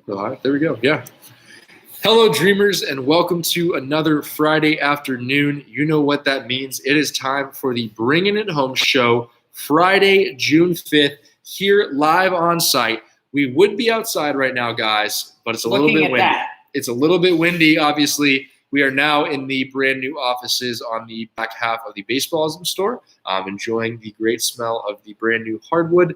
All right, there we go. Yeah. Hello, dreamers, and welcome to another Friday afternoon. You know what that means. It is time for the Bringin' It Home show, Friday, June 5th, here live on site. We would be outside right now, guys, but it's a little bit windy. It's a little bit windy, obviously. We are now in the brand new offices on the back half of the Baseballism store, enjoying the great smell of the brand new hardwood.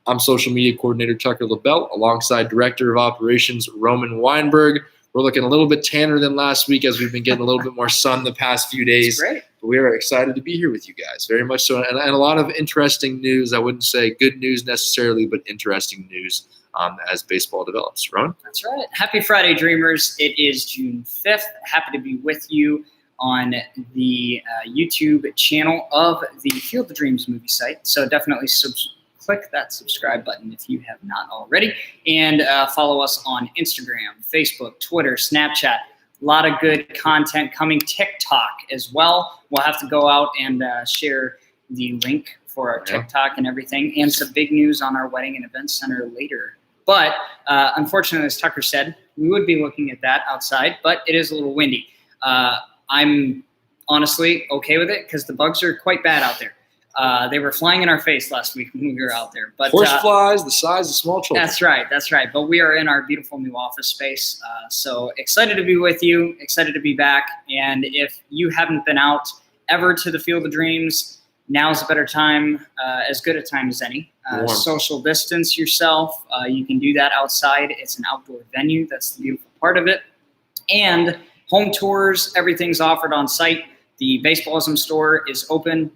I'm social media coordinator Tucker LaBelle, alongside director of operations Roman Weinberg. We're looking a little bit tanner than last week as we've been getting a little bit more sun the past few days. That's great. But we are excited to be here with you guys, very much so. And a lot of interesting news. I wouldn't say good news necessarily, but interesting news as baseball develops. Ron? That's right. Happy Friday, Dreamers. It is June 5th. Happy to be with you on the YouTube channel of the Field of Dreams movie site. So definitely click that subscribe button if you have not already, and follow us on Instagram, Facebook, Twitter, Snapchat. A lot of good content coming. TikTok as well. We'll have to go out and share the link for our TikTok and everything, and some big news on our wedding and event center later. But unfortunately, as Tucker said, we would be looking at that outside, but it is a little windy. I'm honestly okay with it because the bugs are quite bad out there. They were flying in our face last week when we were out there. But horseflies the size of small children. That's right. But we are in our beautiful new office space. So excited to be with you, excited to be back. And if you haven't been out ever to the Field of Dreams, now's a better time, as good a time as any. Social distance yourself. You can do that outside. It's an outdoor venue. That's the beautiful part of it. And home tours, everything's offered on site. The Baseballism store is open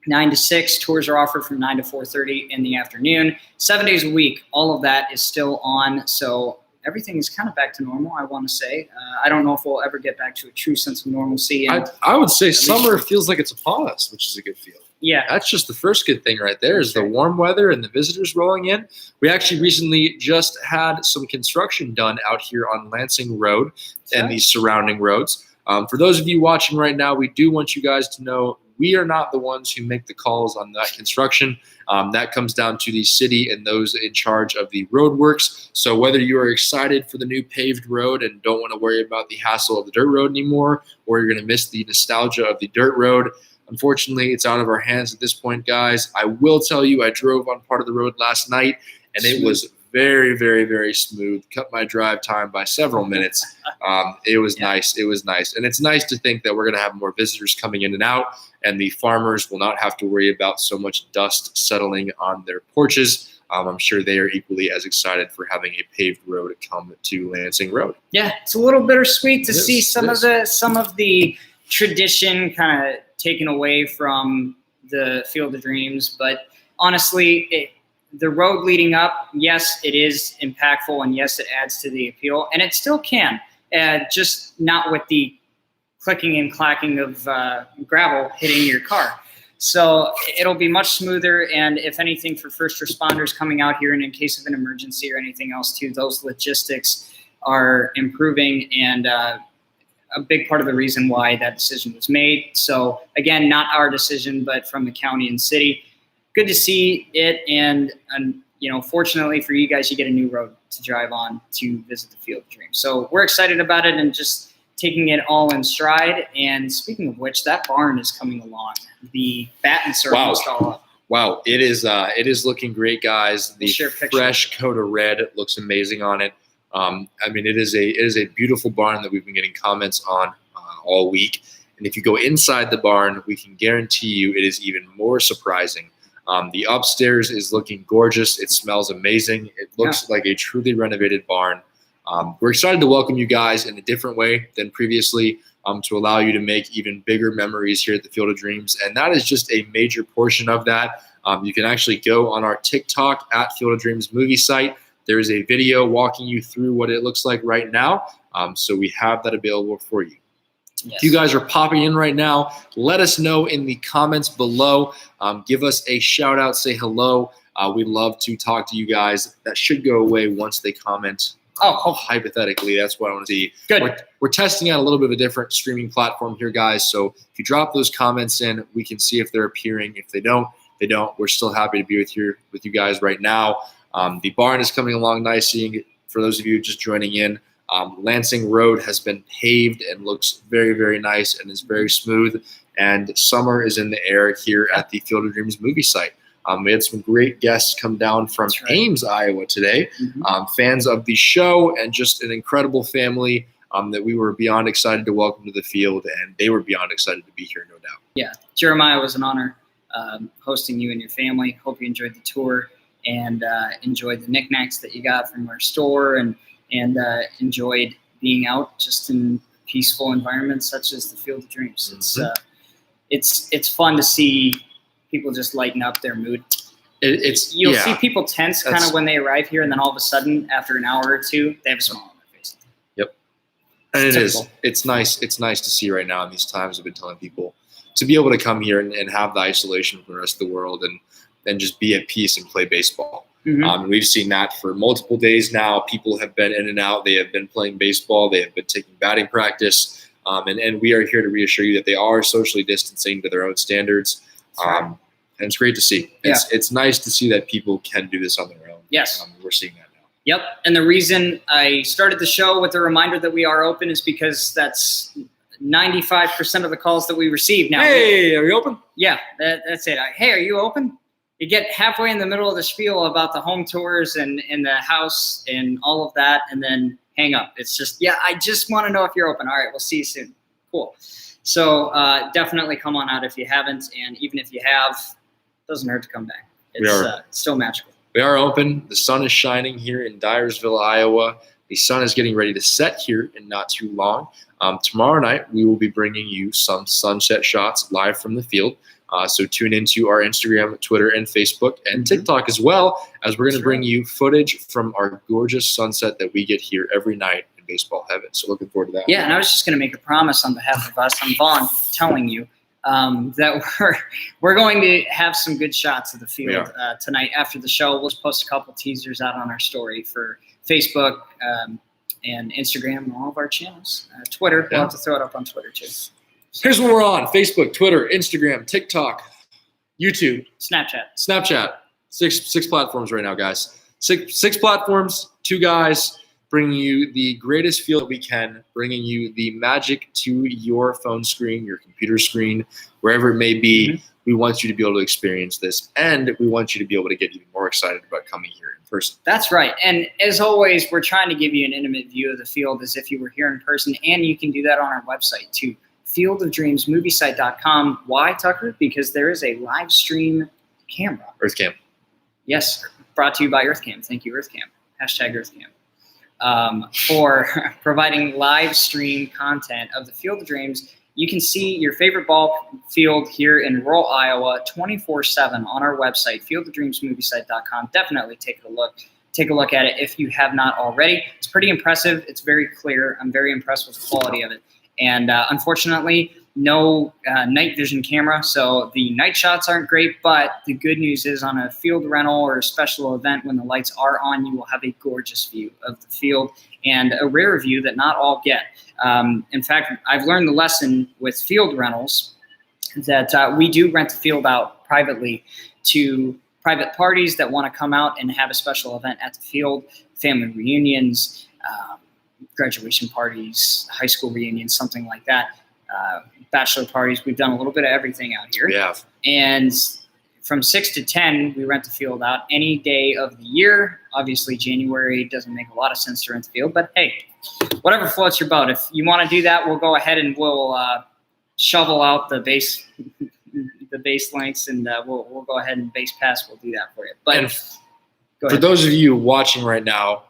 9 to 6. Tours are offered from 9 to 4:30 in the afternoon. 7 days a week. All of that is still on. So everything is kind of back to normal, I want to say. I don't know if we'll ever get back to a true sense of normalcy. And I would say summer feels like it's upon us, which is a good feel. Yeah. That's just the first good thing right there is the warm weather and the visitors rolling in. We actually recently just had some construction done out here on Lansing Road and the surrounding roads. For those of you watching right now, we do want you guys to know we are not the ones who make the calls on that construction. That comes down to the city and those in charge of the road works. So whether you are excited for the new paved road and don't want to worry about the hassle of the dirt road anymore, or you're going to miss the nostalgia of the dirt road, unfortunately, it's out of our hands at this point, guys. I will tell you, I drove on part of the road last night, and it was very, very, very smooth. Cut my drive time by several minutes. It was nice. It was nice. And it's nice to think that we're going to have more visitors coming in and out, and the farmers will not have to worry about so much dust settling on their porches. I'm sure they are equally as excited for having a paved road come to Lansing Road. Yeah, it's a little bittersweet to see some of the tradition kind of taken away from the Field of Dreams. But honestly, the road leading up, yes, it is impactful, and yes, it adds to the appeal, and it still can, just not with the clicking and clacking of gravel hitting your car. So it'll be much smoother, and if anything, for first responders coming out here and in case of an emergency or anything else too, those logistics are improving, and a big part of the reason why that decision was made. So again, not our decision, but from the county and city. Good to see it, and fortunately for you guys, you get a new road to drive on to visit the Field of Dreams. So we're excited about it and just taking it all in stride. And speaking of which, that barn is coming along. The battens are almost all up. Wow, it is looking great, guys. The fresh coat of red looks amazing on it. It is a beautiful barn that we've been getting comments on all week. And if you go inside the barn, we can guarantee you it is even more surprising. The upstairs is looking gorgeous. It smells amazing. It looks like a truly renovated barn. We're excited to welcome you guys in a different way than previously, to allow you to make even bigger memories here at the Field of Dreams. And that is just a major portion of that. You can actually go on our TikTok at Field of Dreams movie site. There is a video walking you through what it looks like right now. So we have that available for you. Yes. If you guys are popping in right now, let us know in the comments below. Give us a shout out, say hello. We'd love to talk to you guys. That should go away once they comment. Hypothetically, that's what I want to see. Good. We're testing out a little bit of a different streaming platform here, guys. So if you drop those comments in, we can see if they're appearing. If they don't, they don't. We're still happy to be with you guys right now. The barn is coming along nicely. for those of you just joining in, Lansing Road has been paved and looks very, very nice and is very smooth. And summer is in the air here at the Field of Dreams movie site. We had some great guests come down from Ames, Iowa today, fans of the show, and just an incredible family that we were beyond excited to welcome to the field, and they were beyond excited to be here, no doubt. Yeah, Jeremiah, was an honor hosting you and your family. Hope you enjoyed the tour and enjoyed the knickknacks that you got from our store, and enjoyed being out just in peaceful environments such as the Field of Dreams. It's fun to see people just lighten up their mood. You'll see people tense kind of when they arrive here, and then all of a sudden, after an hour or two, they have a smile on their face. Yep, and it's nice. It's nice to see right now in these times. I've been telling people to be able to come here and have the isolation from the rest of the world and just be at peace and play baseball. We've seen that for multiple days now. People have been in and out. They have been playing baseball. They have been taking batting practice. And we are here to reassure you that they are socially distancing to their own standards. And it's great to see. It's nice to see that people can do this on their own. Yes. We're seeing that now. Yep. And the reason I started the show with a reminder that we are open is because that's 95% of the calls that we receive now. Hey, are you open? Yeah, that's it. Hey, are you open? You get halfway in the middle of the spiel about the home tours and the house and all of that, and then hang up. It's just, yeah, I just want to know if you're open. All right, we'll see you soon. Cool. So definitely come on out if you haven't, and even if you have, it doesn't hurt to come back. It's still magical. We are open. The sun is shining here in Dyersville, Iowa. The sun is getting ready to set here in not too long. Tomorrow night, we will be bringing you some sunset shots live from the field. So tune into our Instagram, Twitter, and Facebook, and TikTok as well, as we're going to bring you footage from our gorgeous sunset that we get here every night in baseball heaven. So looking forward to that. Yeah, and I was just going to make a promise on behalf of us. I'm Vaughn telling you that we're going to have some good shots of the field tonight after the show. We'll just post a couple teasers out on our story for Facebook and Instagram and all of our channels. Twitter, we'll have to throw it up on Twitter too. Here's what we're on: Facebook, Twitter, Instagram, TikTok, YouTube, Snapchat. Six platforms right now, guys. Six platforms, 2 guys, bringing you the greatest feel that we can, bringing you the magic to your phone screen, your computer screen, wherever it may be. We want you to be able to experience this, and we want you to be able to get even more excited about coming here in person. That's right. And as always, we're trying to give you an intimate view of the field as if you were here in person, and you can do that on our website too. fieldofdreamsmoviesite.com. Why, Tucker? Because there is a live stream camera. EarthCam. Yes, brought to you by EarthCam. Thank you, EarthCam. Hashtag EarthCam. For providing live stream content of the Field of Dreams. You can see your favorite ball field here in rural Iowa 24/7 on our website, fieldofdreamsmoviesite.com. Definitely take a look at it if you have not already. It's pretty impressive. It's very clear. I'm very impressed with the quality of it. And unfortunately, no night vision camera, so the night shots aren't great, but the good news is on a field rental or a special event, when the lights are on, you will have a gorgeous view of the field and a rare view that not all get. In fact, I've learned the lesson with field rentals that we do rent the field out privately to private parties that want to come out and have a special event at the field, family reunions, graduation parties, high school reunions, something like that. Bachelor parties. We've done a little bit of everything out here. Yeah. And from 6 to 10, we rent the field out any day of the year. Obviously, January doesn't make a lot of sense to rent the field, but hey, whatever floats your boat. If you want to do that, we'll go ahead and we'll shovel out the base lengths, and we'll go ahead and base pass. We'll do that for you. But for those of you watching right now,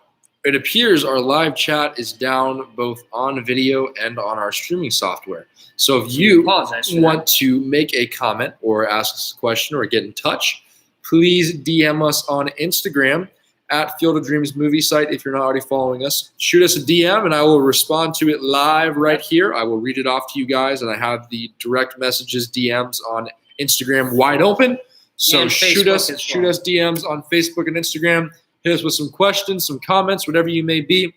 it appears our live chat is down both on video and on our streaming software. So if you want to make a comment or ask us a question or get in touch, please DM us on Instagram at Field of Dreams Movie Site. If you're not already following us, shoot us a DM and I will respond to it live right here. I will read it off to you guys, and I have the direct messages DMs on Instagram wide open. So shoot us DMs on Facebook and Instagram. Hit us with some questions, some comments, whatever you may be.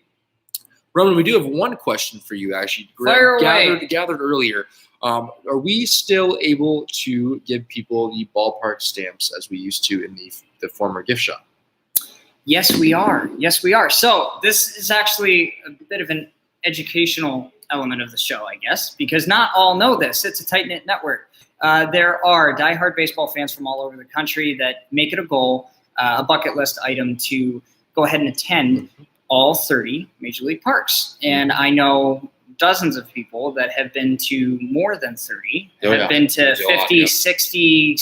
Roman, we do have one question for you, actually. Gathered earlier. Are we still able to give people the ballpark stamps as we used to in the former gift shop? Yes, we are. Yes, we are. So this is actually a bit of an educational element of the show, I guess, because not all know this. It's a tight-knit network. There are diehard baseball fans from all over the country that make it a goal, a bucket list item to go ahead and attend all 30 Major League parks. And I know dozens of people that have been to more than 30, have been to 50, 60.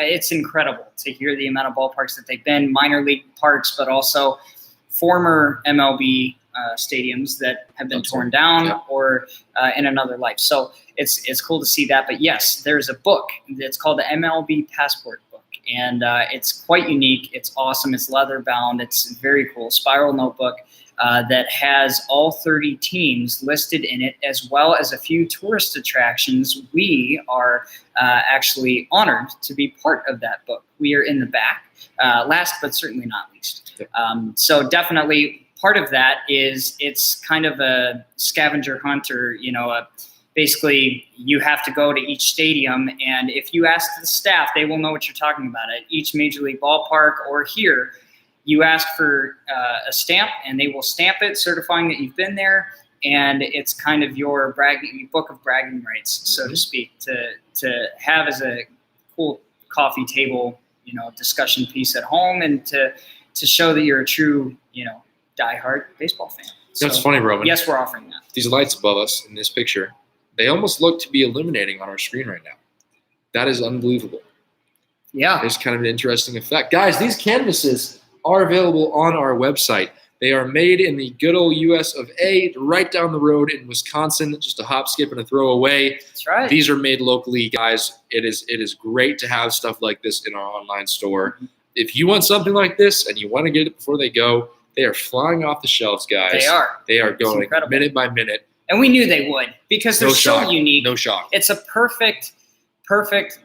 It's incredible to hear the amount of ballparks that they've been, minor league parks, but also former MLB stadiums that have been torn down or in another life. So it's cool to see that. But yes, there's a book that's called the MLB Passport book, and it's quite unique. It's awesome. It's leather bound. It's very cool. Spiral notebook that has all 30 teams listed in it, as well as a few tourist attractions. We are actually honored to be part of that book. We are in the back, last but certainly not least. So definitely part of that is it's kind of a scavenger hunt, or, you know, basically you have to go to each stadium, and if you ask the staff, they will know what you're talking about. At each Major League ballpark or here, you ask for a stamp, and they will stamp it, certifying that you've been there, and it's kind of your book of bragging rights, so to speak, to have as a cool coffee table, you know, discussion piece at home, and to show that you're a true, you know, diehard baseball fan. That's funny, Roman. Yes, we're offering that. These lights above us in this picture, they almost look to be illuminating on our screen right now. That is unbelievable. Yeah. It's kind of an interesting effect. Guys, these canvases are available on our website. They are made in the good old US of A, right down the road in Wisconsin, just a hop, skip, and a throw away. That's right. These are made locally, guys. It is great to have stuff like this in our online store. If you want something like this and you want to get it before they go, they are flying off the shelves, guys. They are. They are going minute by minute. And we knew they would, because they're so unique. No shock. It's a perfect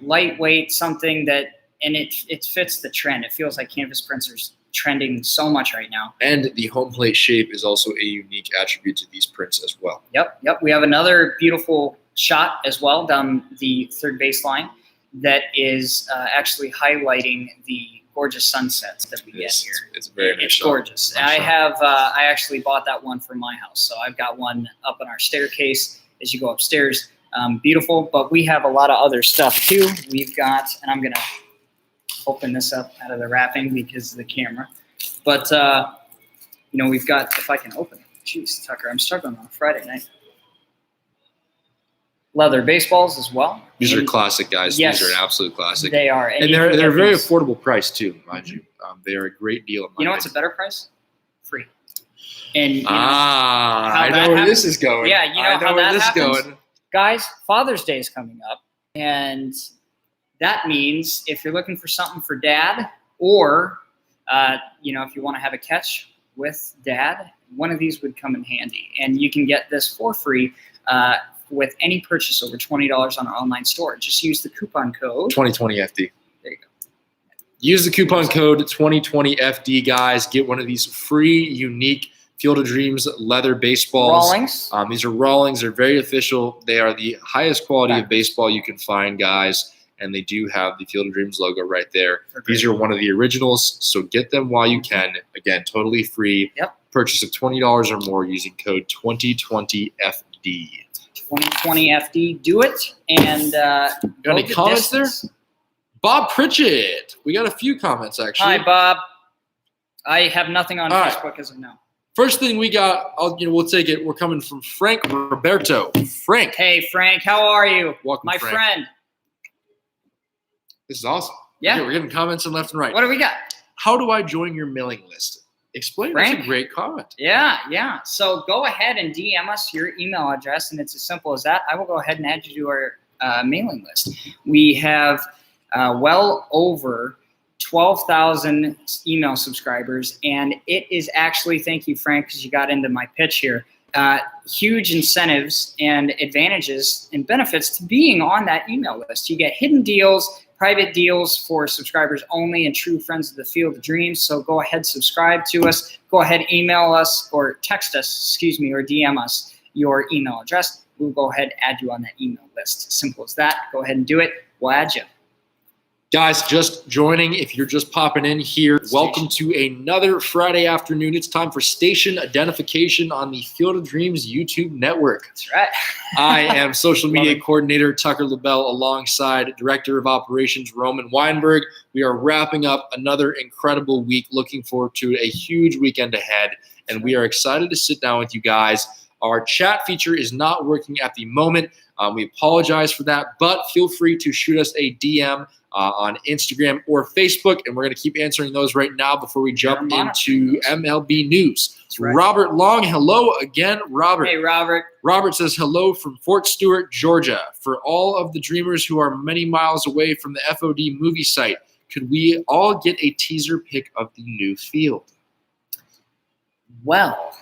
lightweight, something that, and it fits the trend. It feels like canvas prints are trending so much right now. And the home plate shape is also a unique attribute to these prints as well. Yep. We have another beautiful shot as well down the third baseline that is actually highlighting the gorgeous sunsets that we get here. It's very nice. It's gorgeous. I actually bought that one for my house, so I've got one up on our staircase as you go upstairs. Beautiful, but we have a lot of other stuff too. We've got, and I'm gonna open this up out of the wrapping because of the camera. But, you know, we've got, if I can open it. Jeez, Tucker, I'm struggling on a Friday night. Leather baseballs as well. These are classic, guys. Yes, these are an absolute classic. They are. And they're very affordable price, too, mind you. They are a great deal. You know what's a better price? Free. And you know, I know where this is going. Yeah, you know how that happens. Going. Guys, Father's Day is coming up, and that means if you're looking for something for Dad, or you know, if you want to have a catch with Dad, one of these would come in handy, and you can get this for free with any purchase over $20 on our online store. Just use the coupon code 2020FD. There you go. Use the coupon code 2020FD, guys. Get one of these free, unique Field of Dreams leather baseballs. Rawlings. These are Rawlings. They're very official. They are the highest quality of baseball you can find, guys. And they do have the Field of Dreams logo right there. These are one of the originals, so get them while you can. Again, totally free. Yep. Purchase of $20 or more using code 2020FD. 2020FD. Do it. And got any comments there? Bob Pritchett. We got a few comments, actually. Hi, Bob. I have nothing on Facebook as of now. First thing we got, we'll take it. We're coming from Frank Roberto. Frank. Hey, Frank. How are you? Welcome, my Frank. friend. This is awesome. Yeah. We're getting comments on left and right. What do we got? How do I join your mailing list? Explain. Frank? That's a great comment. Yeah. So go ahead and DM us your email address, and it's as simple as that. I will go ahead and add you to our mailing list. We have well over 12,000 email subscribers, and it is actually, thank you, Frank, because you got into my pitch here, huge incentives and advantages and benefits to being on that email list. You get hidden deals, private deals for subscribers only, and true friends of the Field of Dreams. So go ahead, subscribe to us. Go ahead, email us or text us, or DM us your email address. We'll go ahead and add you on that email list. Simple as that. Go ahead and do it. We'll add you. Guys, just joining, if you're just popping in here, welcome to another Friday afternoon. It's time for station identification on the Field of Dreams YouTube network. That's right. I am social media coordinator Tucker LaBelle alongside Director of Operations Roman Weinberg. We are wrapping up another incredible week, looking forward to a huge weekend ahead, and we are excited to sit down with you guys. Our chat feature is not working at the moment. We apologize for that, but feel free to shoot us a DM on Instagram or Facebook, and we're going to keep answering those right now before we jump into MLB news. Right. Robert Long, hello again, Robert. Hey, Robert. Robert says hello from Fort Stewart, Georgia. For all of the dreamers who are many miles away from the FOD movie site, could we all get a teaser pic of the new field? Well,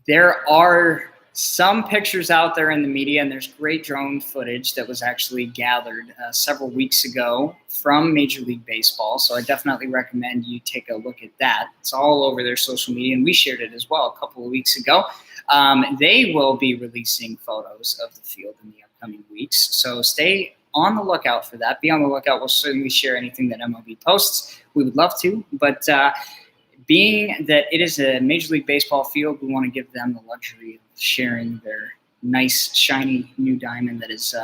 there are some pictures out there in the media, and there's great drone footage that was actually gathered several weeks ago from Major League Baseball. So I definitely recommend you take a look at that. It's all over their social media, and we shared it as well a couple of weeks ago. They will be releasing photos of the field in the upcoming weeks. So stay on the lookout for that. Be on the lookout. We'll certainly share anything that MLB posts. We would love to, but being that it is a Major League Baseball field, we want to give them the luxury of sharing their nice, shiny new diamond that is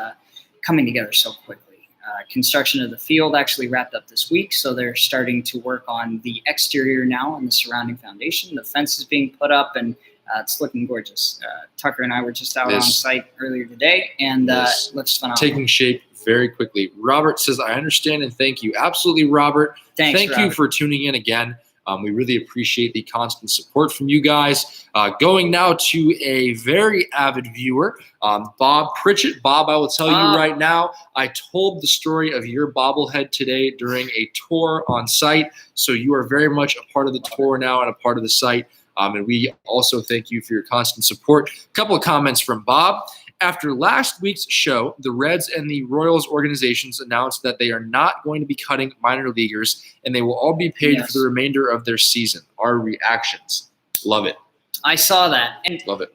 coming together so quickly. Construction of the field actually wrapped up this week, so they're starting to work on the exterior now and the surrounding foundation. The fence is being put up, and it's looking gorgeous. Tucker and I were just out on site earlier today, and it looks phenomenal. Taking shape very quickly. Robert says, I understand and thank you. Absolutely, Robert. Thanks, Thank you for tuning in again. We really appreciate the constant support from you guys. Going now to a very avid viewer, Bob Pritchett. Bob, I will tell you right now, I told the story of your bobblehead today during a tour on site. So you are very much a part of the tour now and a part of the site. And we also thank you for your constant support. A couple of comments from Bob. After last week's show, the Reds and the Royals organizations announced that they are not going to be cutting minor leaguers, and they will all be paid for the remainder of their season. Our reactions. Love it. I saw that. And love it.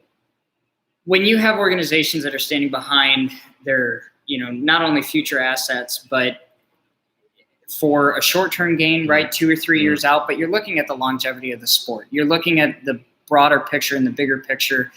When you have organizations that are standing behind their, not only future assets, but for a short-term gain, right, 2 or 3 years out, but you're looking at the longevity of the sport. You're looking at the broader picture and the bigger picture.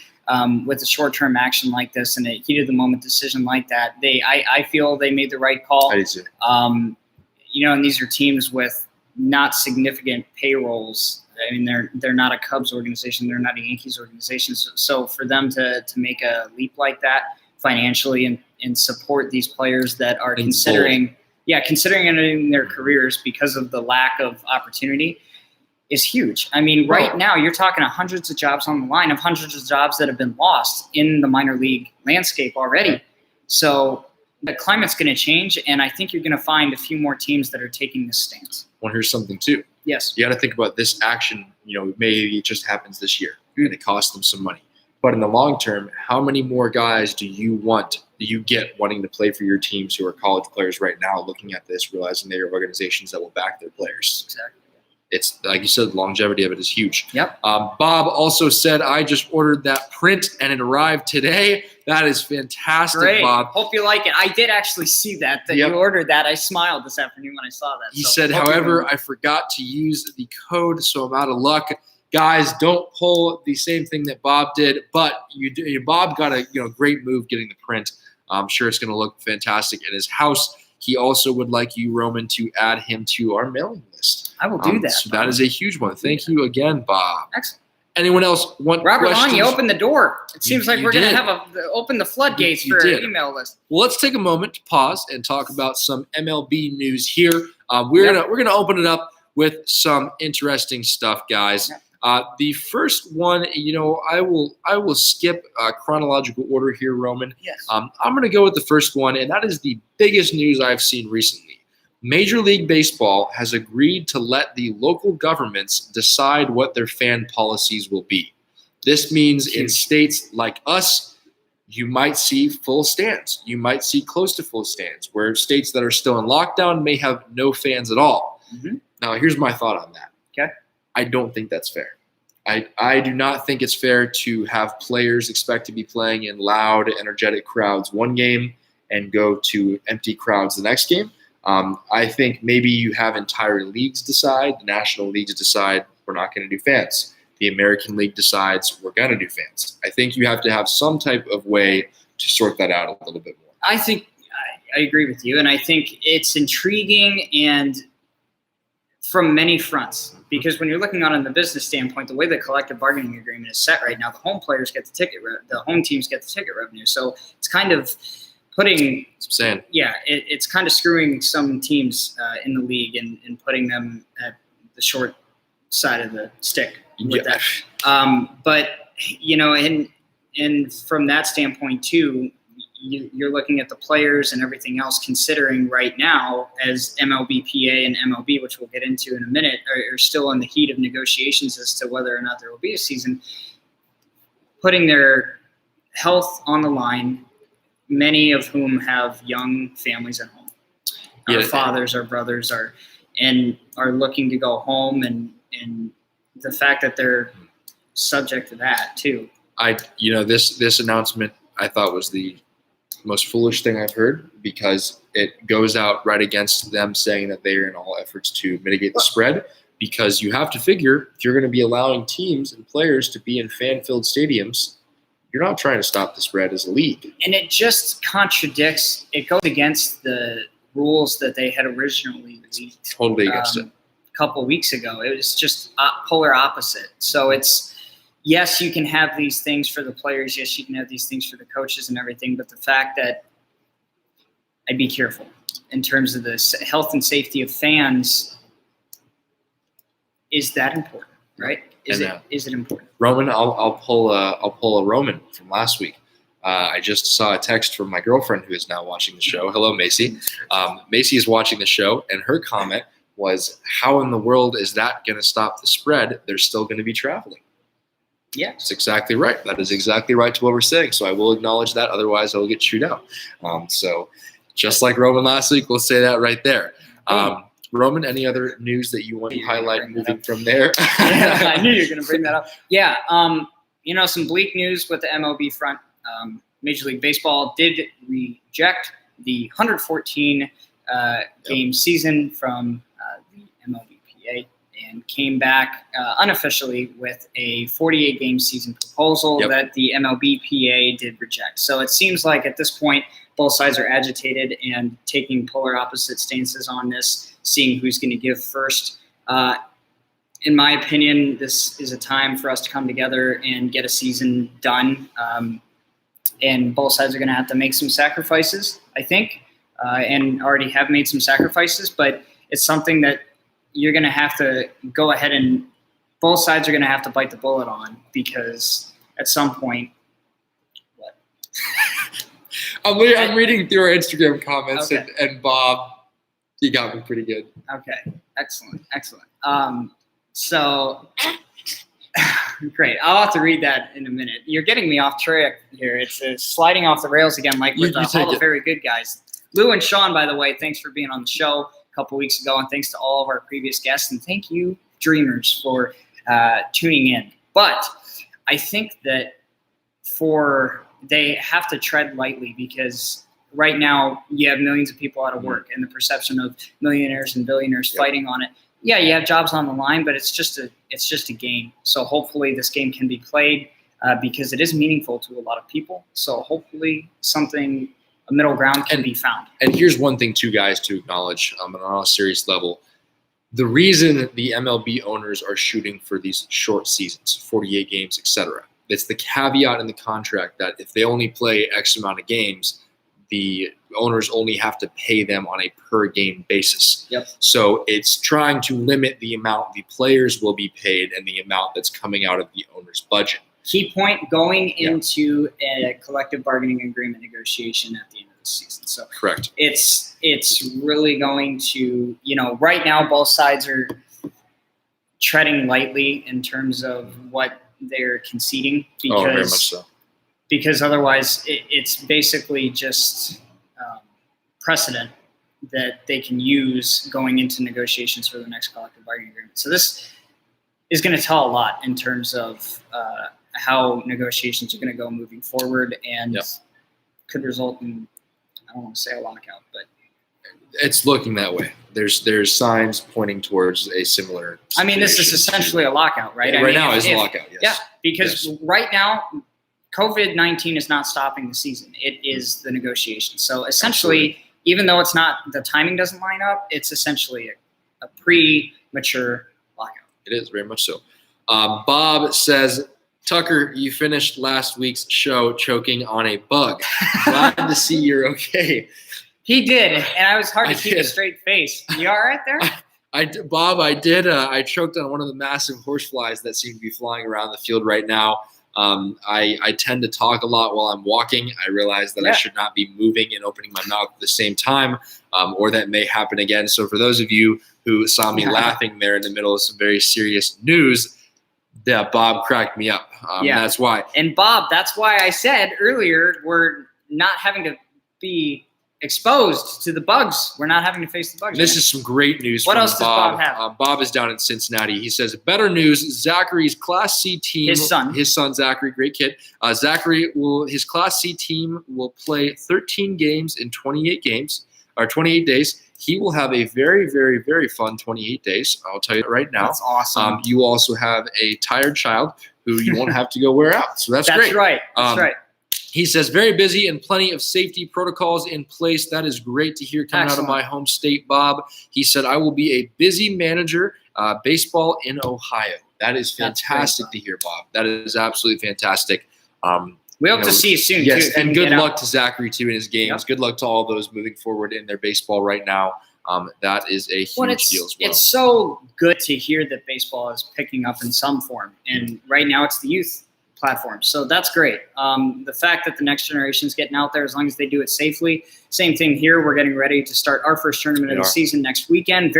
With a short-term action like this and a heat-of-the-moment decision like that, I feel they made the right call. I do too. And these are teams with not significant payrolls. I mean, they're not a Cubs organization. They're not a Yankees organization. So for them to make a leap like that financially and support these players that are considering ending their careers because of the lack of opportunity is huge. I mean, right now you're talking hundreds of jobs on the line, of hundreds of jobs that have been lost in the minor league landscape already. So the climate's going to change, and I think you're going to find a few more teams that are taking this stance. Well, here's something too. Yes. You got to think about this action. Maybe it just happens this year, and it costs them some money. But in the long term, how many more guys do you get wanting to play for your teams who are college players right now, looking at this, realizing they are organizations that will back their players? Exactly. It's like you said, the longevity of it is huge. Yep. Bob also said, I just ordered that print and it arrived today. That is fantastic, Great. Bob. Hope you like it. I did actually see that you ordered that. I smiled this afternoon when I saw that. He said, however, I forgot to use the code, so I'm out of luck. Guys, don't pull the same thing that Bob did, but Bob got a great move getting the print. I'm sure it's going to look fantastic in his house. He also would like you, Roman, to add him to our mailing list. I will do that. So that is a huge one. Thank you again, Bob. Excellent. Anyone else want Robert questions? Long, you opened the door. It seems like we're going to have open the floodgates for an email list. Well, let's take a moment to pause and talk about some MLB news here. We're gonna open it up with some interesting stuff, guys. Yep. The first one, I will skip chronological order here, Roman. Yes. I'm going to go with the first one, and that is the biggest news I've seen recently. Major League Baseball has agreed to let the local governments decide what their fan policies will be. This means in states like us, you might see full stands. You might see close to full stands, where states that are still in lockdown may have no fans at all. Mm-hmm. Now, here's my thought on that. Okay. I don't think that's fair. I do not think it's fair to have players expect to be playing in loud, energetic crowds one game and go to empty crowds the next game. I think maybe you have entire leagues decide, the national leagues decide we're not going to do fans. The American League decides we're going to do fans. I think you have to have some type of way to sort that out a little bit more. I think I agree with you, and I think it's intriguing and from many fronts, because when you're looking on the business standpoint, the way the collective bargaining agreement is set right now, the home players get the home teams get the ticket revenue. So it's kind of putting, it's kind of screwing some teams in the league and putting them at the short side of the stick with that. But and from that standpoint too, you're looking at the players and everything else, considering right now as MLBPA and MLB, which we'll get into in a minute, are still in the heat of negotiations as to whether or not there will be a season, putting their health on the line, many of whom have young families at home. Our fathers, our brothers are looking to go home, and the fact that they're subject to that too. This announcement I thought was the most foolish thing I've heard, because it goes out right against them saying that they are in all efforts to mitigate the spread, because you have to figure if you're going to be allowing teams and players to be in fan-filled stadiums, you're not trying to stop the spread as a league. And it just contradicts, it goes against the rules that they had originally leaked. Totally against it. A couple weeks ago. It was just polar opposite. So it's, yes, you can have these things for the players. Yes, you can have these things for the coaches and everything. But the fact that I'd be careful in terms of the health and safety of fans, is that important, right? Is it important? Roman, I'll pull a Roman from last week. I just saw a text from my girlfriend who is now watching the show. Hello, Macy. Macy is watching the show, and her comment was, how in the world is that going to stop the spread? They're still going to be traveling. Yeah, that's exactly right. That is exactly right to what we're saying. So I will acknowledge that. Otherwise, I will get chewed out. So just like Roman last week, we'll say that right there. Roman, any other news that you want to highlight moving from there? I knew you were going to bring that up. Yeah, some bleak news with the MLB front. Major League Baseball did reject the 114 game season from the MLBPA and came back unofficially with a 48-game season proposal that the MLBPA did reject. So it seems like at this point, both sides are agitated and taking polar opposite stances on this, seeing who's going to give first. In my opinion, this is a time for us to come together and get a season done. And both sides are going to have to make some sacrifices, I think, and already have made some sacrifices. But it's something that you're going to have to go ahead and both sides are going to have to bite the bullet on, because at some point, what? I'm reading through our Instagram comments, and Bob, you got me pretty good. Okay, excellent. So great. I'll have to read that in a minute. You're getting me off track here. It's sliding off the rails again, like with all the very good guys. Lou and Sean, by the way, thanks for being on the show a couple weeks ago, and thanks to all of our previous guests, and thank you, Dreamers, for tuning in. But I think that they have to tread lightly, because right now you have millions of people out of work, and the perception of millionaires and billionaires fighting on it. Yeah, you have jobs on the line, but it's just a game. So hopefully this game can be played because it is meaningful to a lot of people. So hopefully a middle ground can be found. And here's one thing, too, guys, to acknowledge on a serious level. The reason the MLB owners are shooting for these short seasons, 48 games, etc., it's the caveat in the contract that if they only play X amount of games, the owners only have to pay them on a per game basis. So it's trying to limit the amount the players will be paid and the amount that's coming out of the owner's budget. Key point, going into a collective bargaining agreement negotiation at the end of the season. So correct. It's really going to, right now both sides are treading lightly in terms of what they're conceding, because very much so. Because otherwise it's basically just precedent that they can use going into negotiations for the next collective bargaining agreement. So this is going to tell a lot in terms of how negotiations are going to go moving forward, and could result in, I don't want to say a lockout, but It's looking that way. There's signs pointing towards a similar I mean, this is situation essentially a lockout, right? right now is a lockout, yes. Yeah, because right now, COVID-19 is not stopping the season. It is the negotiation. So essentially, even though it's not, the timing doesn't line up, it's essentially a premature lockout. It is, very much so. Bob says, Tucker, you finished last week's show choking on a bug. Glad to see you're okay. He did, and I was hard to keep a straight face. You all right there? Bob, I did. I choked on one of the massive horseflies that seem to be flying around the field right now. I tend to talk a lot while I'm walking. I realize that I should not be moving and opening my mouth at the same time, or that may happen again. So for those of you who saw me laughing there in the middle of some very serious news, Bob cracked me up. That's why. And Bob, that's why I said earlier, we're not having to be exposed to the bugs. We're not having to face the bugs. This is some great news. What else does Bob have? Bob is down in Cincinnati. He says, better news, Zachary's Class C team. His son Zachary, great kid. His Class C team will play 13 games in 28 days. He will have a very, very, very fun 28 days. I'll tell you that right now. That's awesome. You also have a tired child who you won't have to go wear out. So that's great. That's right. He says, very busy and plenty of safety protocols in place. That is great to hear coming out of my home state, Bob. He said, I will be a busy manager, baseball in Ohio. That is fantastic to hear, Bob. That is absolutely fantastic. We hope to see you soon, yes, too. And good luck to Zachary, too, in his games. Yep. Good luck to all those moving forward in their baseball right now. That is a huge deal as well. It's so good to hear that baseball is picking up in some form. And right now it's the youth platform. So that's great. The fact that the next generation is getting out there, as long as they do it safely. Same thing here. We're getting ready to start our first tournament of the season next weekend.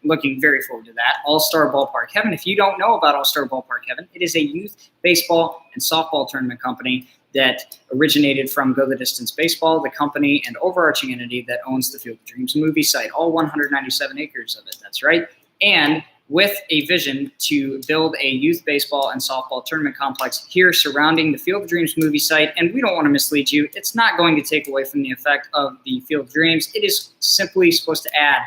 Looking very forward to that. All-Star Ballpark Heaven. If you don't know about All-Star Ballpark Heaven, it is a youth baseball and softball tournament company that originated from Go the Distance Baseball, the company and overarching entity that owns the Field of Dreams movie site, all 197 acres of it. That's right. And with a vision to build a youth baseball and softball tournament complex here surrounding the Field of Dreams movie site. And we don't want to mislead you. It's not going to take away from the effect of the Field of Dreams. It is simply supposed to add.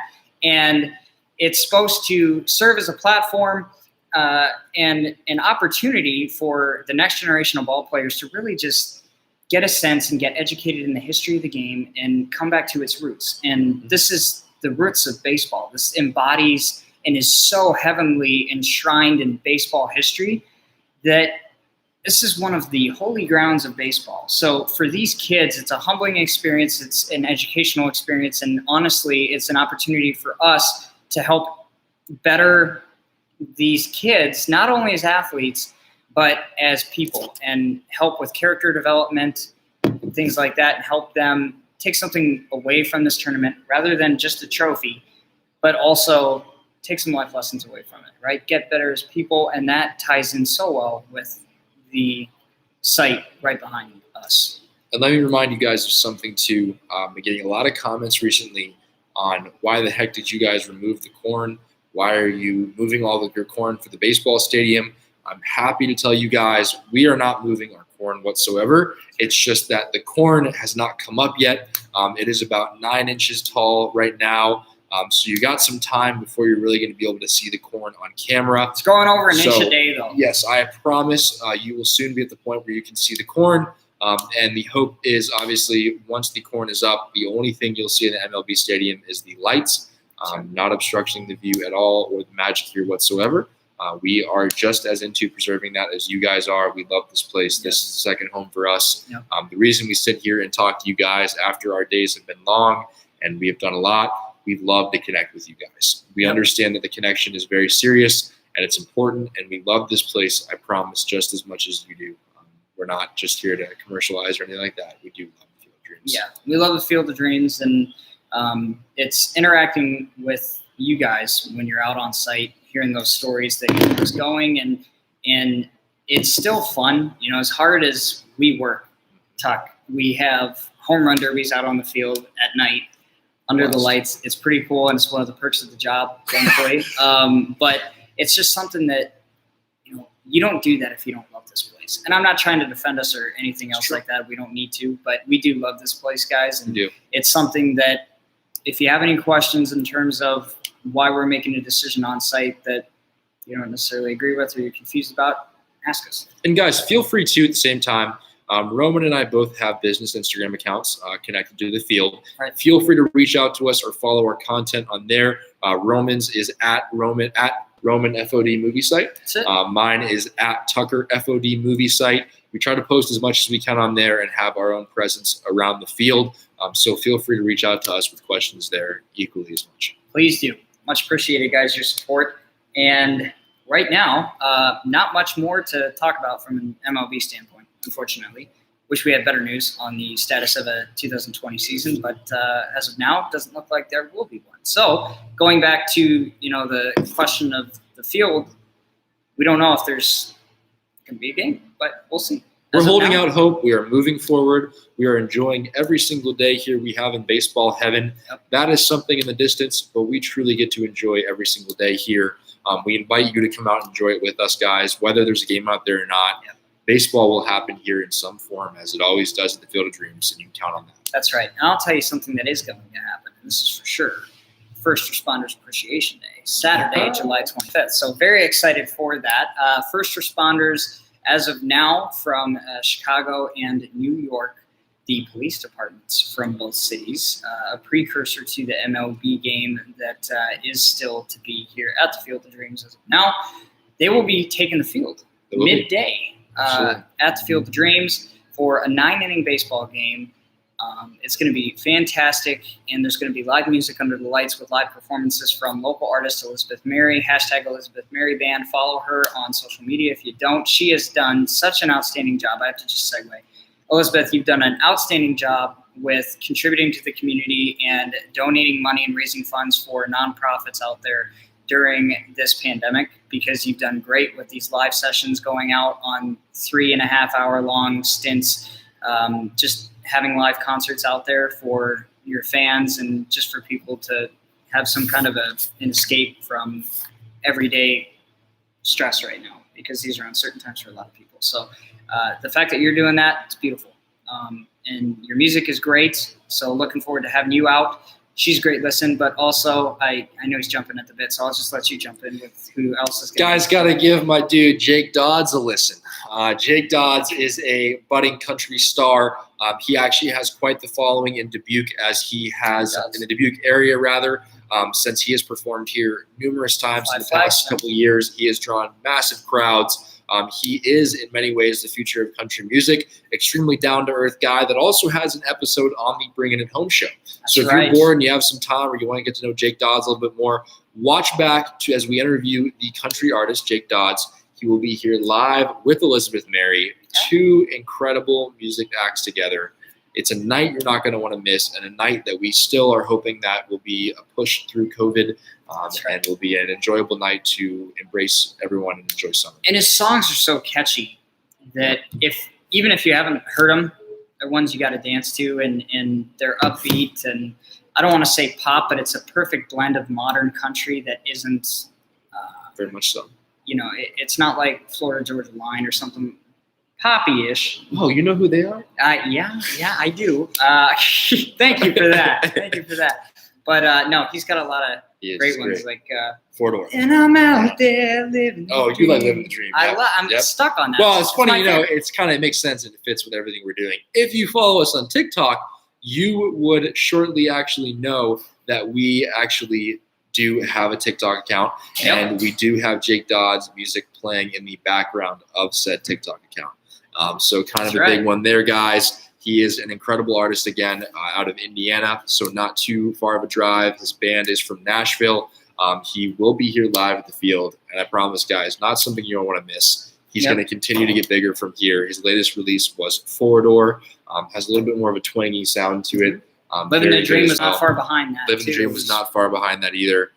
And it's supposed to serve as a platform and an opportunity for the next generation of ball players to really just get a sense and get educated in the history of the game and come back to its roots. And this is the roots of baseball. This embodies and is so heavenly enshrined in baseball history that this is one of the holy grounds of baseball. So for these kids, it's a humbling experience. It's an educational experience. And honestly, it's an opportunity for us to help better these kids, not only as athletes, but as people, and help with character development, things like that, and help them take something away from this tournament rather than just a trophy, but also take some life lessons away from it, right? Get better as people, and that ties in so well with the site right behind us. And let me remind you guys of something too. I'm getting a lot of comments recently on why the heck did you guys remove the corn? Why are you moving all of your corn for the baseball stadium? I'm happy to tell you guys we are not moving our corn whatsoever. It's just that the corn has not come up yet. It is about 9 inches tall right now. So you got some time before you're really going to be able to see the corn on camera. It's going over an inch a day, though. Yes, I promise you will soon be at the point where you can see the corn. And the hope is, obviously, once the corn is up, the only thing you'll see in the MLB stadium is the lights, not obstructing the view at all or the magic here whatsoever. We are just as into preserving that as you guys are. We love this place. This is the second home for us. Yep. The reason we sit here and talk to you guys after our days have been long and we have done a lot, we love to connect with you guys. We understand that the connection is very serious and it's important, and we love this place, I promise, just as much as you do. We're not just here to commercialize or anything like that. We do love the Field of Dreams. Yeah, we love the Field of Dreams, and it's interacting with you guys when you're out on site, hearing those stories that keep us going, and it's still fun. You know, as hard as we work, Tuck, we have home run derbies out on the field at night under the lights. It's pretty cool, and it's one of the perks of the job, thankfully. But it's just something that, you know, you don't do that if you don't love this place. And I'm not trying to defend us or anything else like that. We don't need to, but we do love this place, guys. And we do. It's something that if you have any questions in terms of why we're making a decision on site that you don't necessarily agree with or you're confused about, ask us. And guys, feel free to, at the same time, Roman and I both have business Instagram accounts connected to the field. Right. Feel free to reach out to us or follow our content on there. Roman's is at Roman FOD movie site. That's it. Mine is at Tucker FOD movie site. We try to post as much as we can on there and have our own presence around the field. So feel free to reach out to us with questions there equally as much. Please do. Much appreciated, guys, your support. And right now, not much more to talk about from an MLB standpoint, unfortunately. Wish we had better news on the status of a 2020 season, but as of now, it doesn't look like there will be one. So going back to the question of the field, we don't know if there's going to be a game, but we'll see. We're holding out hope. We are moving forward. We are enjoying every single day here we have in baseball heaven. Yep. That is something in the distance, but we truly get to enjoy every single day here. We invite you to come out and enjoy it with us, guys, whether there's a game out there or not. Yep. Baseball will happen here in some form, as it always does at the Field of Dreams, and you can count on that. That's right. And I'll tell you something that is going to happen, and this is for sure. First Responders Appreciation Day, Saturday, July 25th. So very excited for that. First responders, as of now, from Chicago and New York, the police departments from both cities, a precursor to the MLB game that is still to be here at the Field of Dreams as of now, they will be taking the field midday at the Field of Dreams for a 9-inning baseball game. It's going to be fantastic, and there's going to be live music under the lights with live performances from local artist Elizabeth Mary, hashtag Elizabeth Mary Band. Follow her on social media if you don't. She has done such an outstanding job. I have to just segue. Elizabeth, you've done an outstanding job with contributing to the community and donating money and raising funds for nonprofits out there during this pandemic, because you've done great with these live sessions going out on 3.5-hour long stints, just having live concerts out there for your fans and just for people to have some kind of an escape from everyday stress right now, because these are uncertain times for a lot of people. So the fact that you're doing that, it's beautiful. And your music is great. So looking forward to having you out. She's a great listen, but also I know he's jumping at the bit, so I'll just let you jump in with who else is going to. Guys, got to give my dude Jake Dodds a listen. Jake Dodds is a budding country star. He actually has quite the following in Dubuque, as he has in the Dubuque area, rather, since he has performed here numerous times in the past couple of years. He has drawn massive crowds. He is, in many ways, the future of country music. Extremely down-to-earth guy that also has an episode on the Bringin' It Home show. So if you're bored and you have some time, or you want to get to know Jake Dodds a little bit more, watch back to as we interview the country artist Jake Dodds. He will be here live with Elizabeth Mary, two incredible music acts together. It's a night you're not going to want to miss, and a night that we still are hoping that will be a push through COVID, and will be an enjoyable night to embrace everyone and enjoy summer. And his songs are so catchy that even if you haven't heard them, they're ones you got to dance to, and they're upbeat, and I don't want to say pop, but it's a perfect blend of modern country that isn't very much so. It's not like Florida Georgia Line or something poppy-ish. Oh, you know who they are? Yeah, I do. Thank you for that. Thank you for that. But no, he's got a lot of great ones, like 4-door. And I'm out there living. Oh, you like living the dream? I'm stuck on that. Well, it's funny, it makes sense and it fits with everything we're doing. If you follow us on TikTok, you would shortly actually know that we actually do have a TikTok account, and we do have Jake Dodds music playing in the background of said TikTok account. So kind of a big one there, guys. He is an incredible artist, again, out of Indiana, so not too far of a drive. His band is from Nashville. He will be here live at the field, and I promise, guys, not something you don't want to miss. He's going to continue to get bigger from here. His latest release was 4-door, has a little bit more of a twangy sound to it. Living the Dream was not far behind that. Living the Dream was not far behind that either.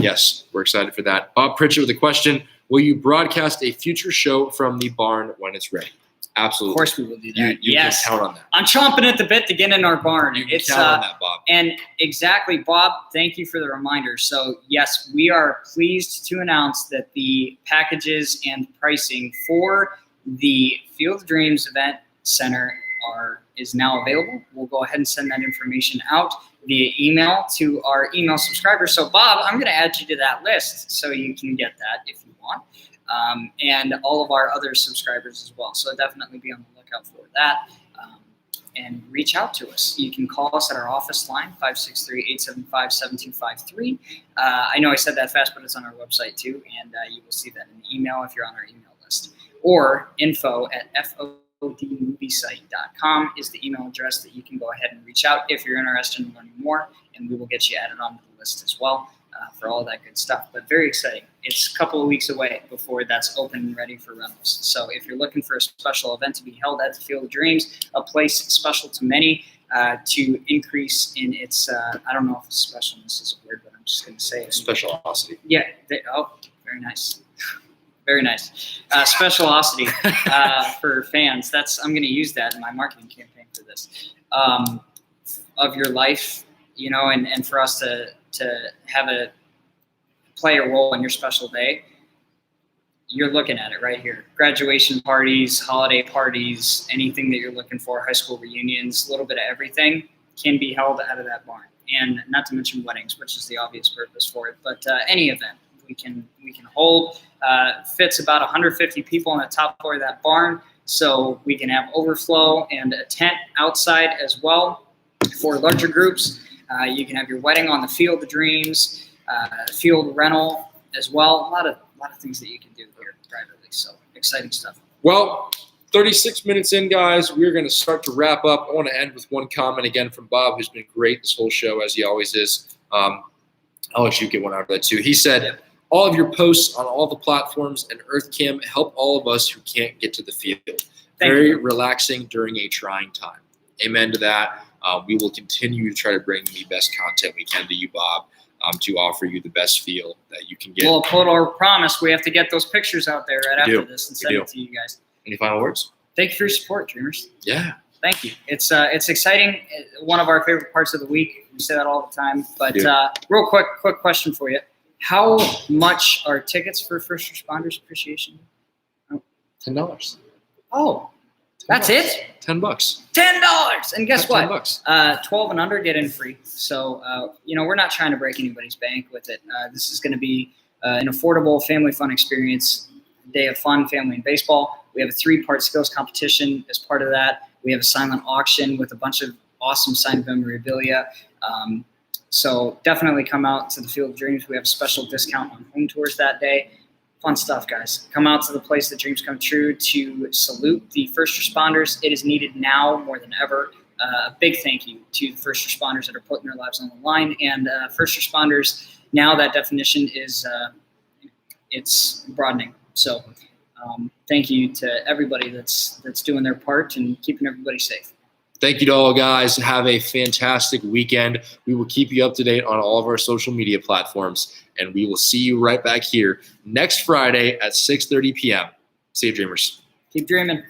Yes, we're excited for that. Bob Pritchett with a question. Will you broadcast a future show from the barn when it's ready? Absolutely. Of course we will do that. You can count on that. I'm chomping at the bit to get in our barn. You can count on that, Bob. And exactly, Bob, thank you for the reminder. So, yes, we are pleased to announce that the packages and pricing for the Field of Dreams Event Center is now available. We'll go ahead and send that information out. via email to our email subscribers. So Bob, I'm going to add you to that list so you can get that if you want, and all of our other subscribers as well. So definitely be on the lookout for that. And reach out to us. You can call us at our office line, 563-875-7253. I know I said that fast, but it's on our website too, and you will see that in the email if you're on our email list. Or info@fodmoviesite.com is the email address that you can go ahead and reach out if you're interested in learning more, and we will get you added onto the list as well for all that good stuff. But very exciting. It's a couple of weeks away before that's open and ready for rentals. So if you're looking for a special event to be held at the Field of Dreams, a place special to many, to increase in its, I don't know if specialness is a word, but I'm just going to say it. Specialosity. Yeah. Very nice. Very nice. Specialosity for fans. I'm going to use that in my marketing campaign for this. Of your life, and for us to have play a role in your special day. You're looking at it right here. Graduation parties, holiday parties, anything that you're looking for, high school reunions, a little bit of everything can be held out of that barn. And not to mention weddings, which is the obvious purpose for it, but any event we can hold. Fits about 150 people on the top floor of that barn, so we can have overflow and a tent outside as well for larger groups. You can have your wedding on the Field of Dreams, field rental as well. A lot of things that you can do here privately. So exciting stuff. Well, 36 minutes in, guys, we're going to start to wrap up. I want to end with one comment again from Bob, who's been great this whole show, as he always is. I'll let you get one out of that too. He said, all of your posts on all the platforms and EarthCam help all of us who can't get to the field. Very relaxing during a trying time. Amen to that. We will continue to try to bring the best content we can to you, Bob, to offer you the best feel that you can get. We'll uphold our promise. We have to get those pictures out there right after this and send it to you guys. Any final words? Thank you for your support, Dreamers. Yeah. Thank you. It's exciting. One of our favorite parts of the week. We say that all the time. But real quick question for you. How much are tickets for First Responders Appreciation? $10. Oh, that's it? $10. $10. And guess what? $10. 12 and under get in free. So, we're not trying to break anybody's bank with it. This is going to be an affordable family fun experience, day of fun, family, and baseball. We have a 3-part skills competition as part of that. We have a silent auction with a bunch of awesome signed memorabilia. So definitely come out to the Field of Dreams. We have a special discount on home tours that day. Fun stuff, guys. Come out to the place that dreams come true to salute the first responders. It is needed now more than ever. A big thank you to the first responders that are putting their lives on the line. And first responders, now that definition is it's broadening. So thank you to everybody that's doing their part and keeping everybody safe. Thank you to all, guys. Have a fantastic weekend. We will keep you up to date on all of our social media platforms, and we will see you right back here next Friday at 6:30 p.m. See you, Dreamers. Keep dreaming.